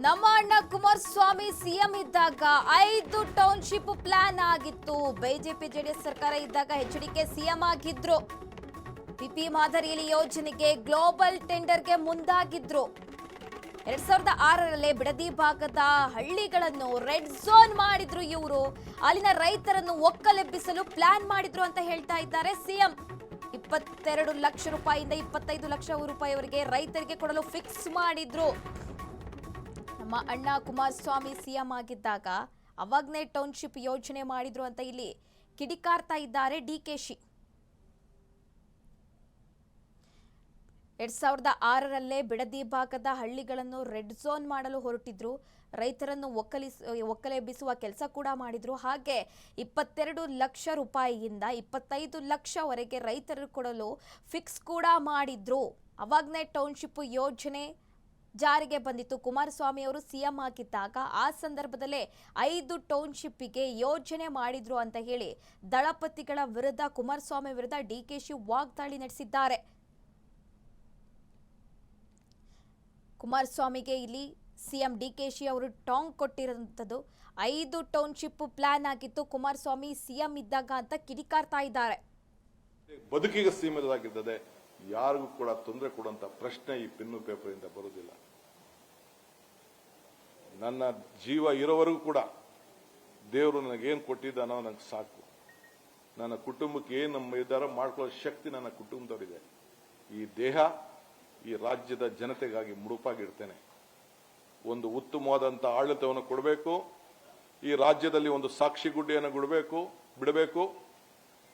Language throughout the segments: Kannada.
ನಮ್ಮ ಅಣ್ಣ ಕುಮಾರಸ್ವಾಮಿ ಸಿಎಂ ಇದ್ದಾಗ 5 ಟೌನ್ಶಿಪ್ ಪ್ಲಾನ್ ಆಗಿತ್ತು. ಬಿಜೆಪಿ ಜೆಡಿಎಸ್ ಸರ್ಕಾರ ಇದ್ದಾಗ ಎಚ್ಡಿಕೆ ಸಿಎಂ ಆಗಿದ್ರು. ಪಿಪಿ ಮಾದರಿಯಲ್ಲಿ ಯೋಜನೆಗೆ ಗ್ಲೋಬಲ್ ಟೆಂಡರ್ಗೆ ಮುಂದಾಗಿದ್ರು. 2006ರಲ್ಲಿ ಬಿಡದಿ ಭಾಗದ ಹಳ್ಳಿಗಳನ್ನು ರೆಡ್ ಝೋನ್ ಮಾಡಿದ್ರು ಇವರು. ಅಲ್ಲಿನ ರೈತರನ್ನು ಒಕ್ಕಲೆಬ್ಬಿಸಲು ಪ್ಲಾನ್ ಮಾಡಿದ್ರು ಅಂತ ಹೇಳ್ತಾ ಇದ್ದಾರೆ ಸಿಎಂ. 22 ಲಕ್ಷ ರೂಪಾಯಿಯಿಂದ 25 ಲಕ್ಷ ರೂಪಾಯಿವರೆಗೆ ರೈತರಿಗೆ ಕೊಡಲು ಫಿಕ್ಸ್ ಮಾಡಿದ್ರು. ನಮ್ಮ ಅಣ್ಣ ಕುಮಾರಸ್ವಾಮಿ ಸಿಎಂ ಆಗಿದ್ದಾಗ ಅವಾಗ್ನೇ ಟೌನ್ಶಿಪ್ ಯೋಜನೆ ಮಾಡಿದ್ರು ಅಂತ ಇಲ್ಲಿ ಕಿಡಿಕಾರ್ತಾ ಇದ್ದಾರೆ ಡಿಕೆಶಿ. 2006ರಲ್ಲೇ ಬಿಡದಿ ಭಾಗದ ಹಳ್ಳಿಗಳನ್ನು ರೆಡ್ ಝೋನ್ ಮಾಡಲು ಹೊರಟಿದ್ರು. ರೈತರನ್ನು ಒಕ್ಕಲೆಬ್ಬಿಸುವ ಕೆಲಸ ಕೂಡ ಮಾಡಿದ್ರು. ಹಾಗೆ 22 ಲಕ್ಷ ರೂಪಾಯಿಯಿಂದ 25 ಲಕ್ಷವರೆಗೆ ರೈತರು ಕೊಡಲು ಫಿಕ್ಸ್ ಕೂಡ ಮಾಡಿದ್ರು. ಅವಾಗ್ನೇ ಟೌನ್ಶಿಪ್ ಯೋಜನೆ ಜಾರಿಗೆ ಬಂದಿತ್ತು. ಕುಮಾರಸ್ವಾಮಿ ಅವರು ಸಿಎಂ ಆಗಿದ್ದಾಗ ಆ ಸಂದರ್ಭದಲ್ಲೇ 5 ಟೌನ್ಶಿಪ್ಗೆ ಯೋಜನೆ ಮಾಡಿದ್ರು ಅಂತ ಹೇಳಿ ದಳಪತಿಗಳ ವಿರುದ್ಧ, ಕುಮಾರಸ್ವಾಮಿ ವಿರುದ್ಧ ಡಿಕೆಶಿ ವಾಗ್ದಾಳಿ ನಡೆಸಿದ್ದಾರೆ. ಕುಮಾರಸ್ವಾಮಿಗೆ ಇಲ್ಲಿ ಸಿಎಂ ಡಿಕೆಶಿ ಅವರು ಟಾಂಗ್ ಕೊಟ್ಟಿರುವಂತದ್ದು. 5 ಟೌನ್ಶಿಪ್ ಪ್ಲಾನ್ ಆಗಿತ್ತು ಕುಮಾರಸ್ವಾಮಿ ಸಿಎಂ ಇದ್ದಾಗ ಅಂತ ಕಿಡಿಕಾರ್ತಾ ಇದ್ದಾರೆ. ಬದುಕಿಗೆ ಸೀಮಿತವಾಗಿದ್ದದೆ, ಯಾರಿಗೂ ಕೂಡ ತೊಂದರೆ ಕೊಡುವಂತ ಪ್ರಶ್ನೆ ಈ ಪೆನ್ನು ಪೇಪರ್ ಇಂದ ಬರುವುದಿಲ್ಲ. ನನ್ನ ಜೀವ ಇರೋವರೆಗೂ ಕೂಡ ದೇವರು ನನಗೇನು ಕೊಟ್ಟಿದ್ದಾನೋ ನನಗೆ ಸಾಕು. ನನ್ನ ಕುಟುಂಬಕ್ಕೆ ಏನು ನಮ್ಮ ನಿರ್ಧಾರ ಮಾಡ್ಕೊಳ್ಳೋ ಶಕ್ತಿ ನನ್ನ ಕುಟುಂಬದವರಿದೆ. ಈ ದೇಹ ಈ ರಾಜ್ಯದ ಜನತೆಗಾಗಿ ಮುಡುಪಾಗಿಡ್ತೇನೆ. ಒಂದು ಉತ್ತಮವಾದಂಥ ಆಡಳಿತವನ್ನು ಕೊಡಬೇಕು. ಈ ರಾಜ್ಯದಲ್ಲಿ ಒಂದು ಸಾಕ್ಷಿ ಗುಡ್ಡೆಯನ್ನು ಬಿಡಬೇಕು.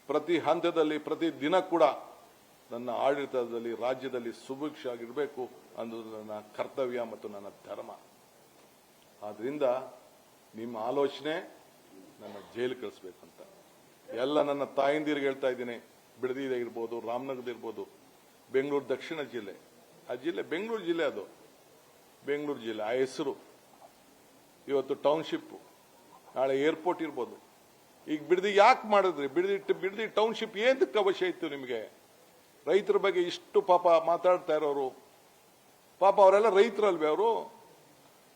ಪ್ರತಿ ಹಂತದಲ್ಲಿ ಪ್ರತಿ ದಿನ ಕೂಡ ನನ್ನ ಆಡಳಿತದಲ್ಲಿ ರಾಜ್ಯದಲ್ಲಿ ಸುಭಿಕ್ಷ ಆಗಿರಬೇಕು ಅನ್ನೋದು ನನ್ನ ಕರ್ತವ್ಯ ಮತ್ತು ನನ್ನ ಧರ್ಮ. ಆದ್ರಿಂದ ನಿಮ್ಮ ಆಲೋಚನೆ ನನ್ನ ಜೈಲು ಕಳಿಸ್ಬೇಕಂತ ಎಲ್ಲ ನನ್ನ ತಾಯಂದಿರಿಗೆ ಹೇಳ್ತಾ ಇದ್ದೀನಿ. ಬಿಡದಿ ಇರ್ಬೋದು, ರಾಮನಗರ ಇರ್ಬೋದು, ಬೆಂಗಳೂರು ದಕ್ಷಿಣ ಜಿಲ್ಲೆ, ಆ ಜಿಲ್ಲೆ ಬೆಂಗಳೂರು ಜಿಲ್ಲೆ, ಅದು ಬೆಂಗಳೂರು ಜಿಲ್ಲೆ, ಆ ಹೆಸರು ಇವತ್ತು ಟೌನ್ಶಿಪ್, ನಾಳೆ ಏರ್ಪೋರ್ಟ್ ಇರ್ಬೋದು. ಈಗ ಬಿಡದಿ ಯಾಕೆ ಮಾಡಿದ್ರಿ? ಬಿಡದಿ ಟೌನ್ಶಿಪ್ ಏನಕ್ಕೆ ಅವಶ್ಯ ಇತ್ತು ನಿಮಗೆ? ರೈತರ ಬಗ್ಗೆ ಇಷ್ಟು ಪಾಪ ಮಾತಾಡ್ತಾ ಇರೋರು, ಪಾಪ ಅವರೆಲ್ಲ ರೈತರಲ್ವೇ ಅವರು?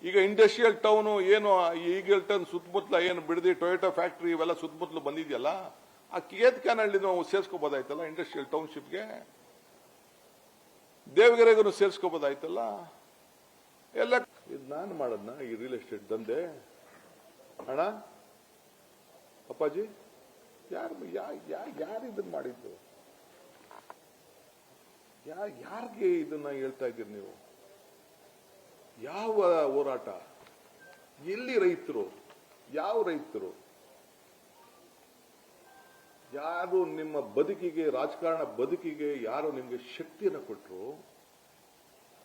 ಈಗ ಇಂಡಸ್ಟ್ರಿಯಲ್ ಟೌನು ಏನು ಈಗಲ್ಟನ್ ಸುತ್ತಮುತ್ತಲ ಏನು ಬಿಡದಿ ಟೊಯೋಟಾ ಫ್ಯಾಕ್ಟ್ರಿ ಇವೆಲ್ಲ ಸುತ್ತಮುತ್ತಲು ಬಂದಿದೆಯಲ್ಲ, ಆ ಕೇತ್ಕಾನಹಳ್ಳಿ ನಾವು ಸೇರ್ಸ್ಕೋಬೋದಾಯ್ತಲ್ಲ ಇಂಡಸ್ಟ್ರಿಯಲ್ ಟೌನ್ಶಿಪ್ಗೆ. ದೇವಗೆರೆಗೂ ಸೇರ್ಸ್ಕೋಬೋದಾಯ್ತಲ್ಲ ಎಲ್ಲ. ಇದು ನಾನು ಮಾಡೋದ್ನ ಈ ರಿಯಲ್ ಎಸ್ಟೇಟ್ ದಂಧೆ ಅಣ್ಣ ಅಪ್ಪಾಜಿ? ಯಾರು ಇದನ್ನ ಮಾಡಿದ್ದು? ಯಾರಿಗೆ ಇದನ್ನ ಹೇಳ್ತಾ ಇದ್ದೀರಿ ನೀವು? ಯಾವ ಹೋರಾಟ? ಎಲ್ಲಿ ರೈತರು? ಯಾವ ರೈತರು? ಯಾರು ನಿಮ್ಮ ಬದುಕಿಗೆ, ರಾಜಕಾರಣ ಬದುಕಿಗೆ ಯಾರು ನಿಮಗೆ ಶಕ್ತಿಯನ್ನು ಕೊಟ್ಟರು?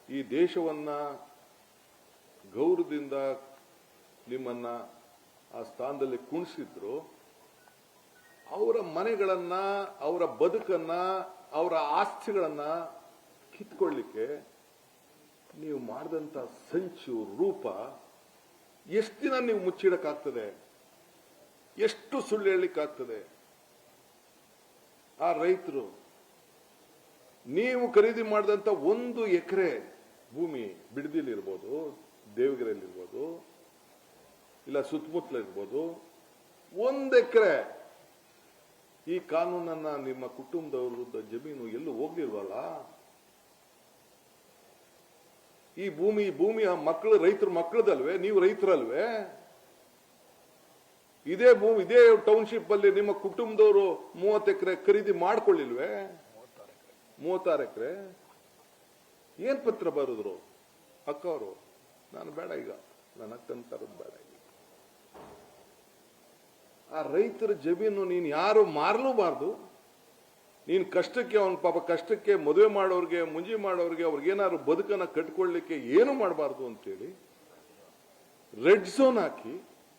ಈ ದೇಶವನ್ನ ಗೌರವದಿಂದ ನಿಮ್ಮನ್ನ ಆ ಸ್ಥಾನದಲ್ಲಿ ಕುಣಿಸಿದ್ರು, ಅವರ ಮನೆಗಳನ್ನ, ಅವರ ಬದುಕನ್ನ, ಅವರ ಆಸ್ತಿಗಳನ್ನ ಕಿತ್ಕೊಳ್ಳಿಕ್ಕೆ ನೀವು ಮಾಡಿದಂತ ಸಂಚು ರೂಪ ಎಷ್ಟು ದಿನ ನೀವು ಮುಚ್ಚಿಡಕ್ಕಾಗ್ತದೆ? ಎಷ್ಟು ಸುಳ್ಳು ಹೇಳಲಿಕ್ಕಾಗ್ತದೆ? ಆ ರೈತರು ನೀವು ಖರೀದಿ ಮಾಡಿದಂತ 1 ಎಕರೆ ಭೂಮಿ ಬಿಡದಿಲಿರ್ಬೋದು, ದೇವಗೆರೆಯಲ್ಲಿರ್ಬೋದು, ಇಲ್ಲ ಸುತ್ತಮುತ್ತಲ ಇರ್ಬೋದು, 1 ಎಕರೆ ಈ ಕಾನೂನನ್ನ ನಿಮ್ಮ ಕುಟುಂಬದವರ ಜಮೀನು ಎಲ್ಲೂ ಹೋಗ್ಲಿಲ್ವಲ್ಲ? ಈ ಭೂಮಿಯ ಮಕ್ಕಳು, ರೈತರ ಮಕ್ಕಳದಲ್ವೇ? ನೀವು ರೈತರಲ್ವೇ? ಇದೇ ಟೌನ್ಶಿಪ್ ಅಲ್ಲಿ ನಿಮ್ಮ ಕುಟುಂಬದವರು 30 ಎಕರೆ ಖರೀದಿ ಮಾಡ್ಕೊಳ್ಳಿಲ್ವೇ? 36 ಎಕರೆ ಏನ್ ಪತ್ರ ಬರೆದ್ರು ಅಕ್ಕ ಅವರು? ನಾನು ಬೇಡ, ಈಗ ನನ್ನ ಅಕ್ಕನ ತರೋದು ಬೇಡ. ಆ ರೈತರ ಜಮೀನು ನೀನು ಯಾರು ಮಾರಲೂಬಾರ್ದು. ನೀನು ಕಷ್ಟಕ್ಕೆ, ಅವನ ಪಾಪ ಕಷ್ಟಕ್ಕೆ ಮದುವೆ ಮಾಡೋರ್ಗೆ, ಮುಂಜಿ ಮಾಡೋರ್ಗೆ, ಅವ್ರಿಗೇನಾದ್ರು ಬದುಕನ್ನ ಕಟ್ಕೊಳ್ಳಿಕ್ಕೆ ಏನು ಮಾಡಬಾರ್ದು ಅಂತೇಳಿ ರೆಡ್ ಝೋನ್ ಹಾಕಿ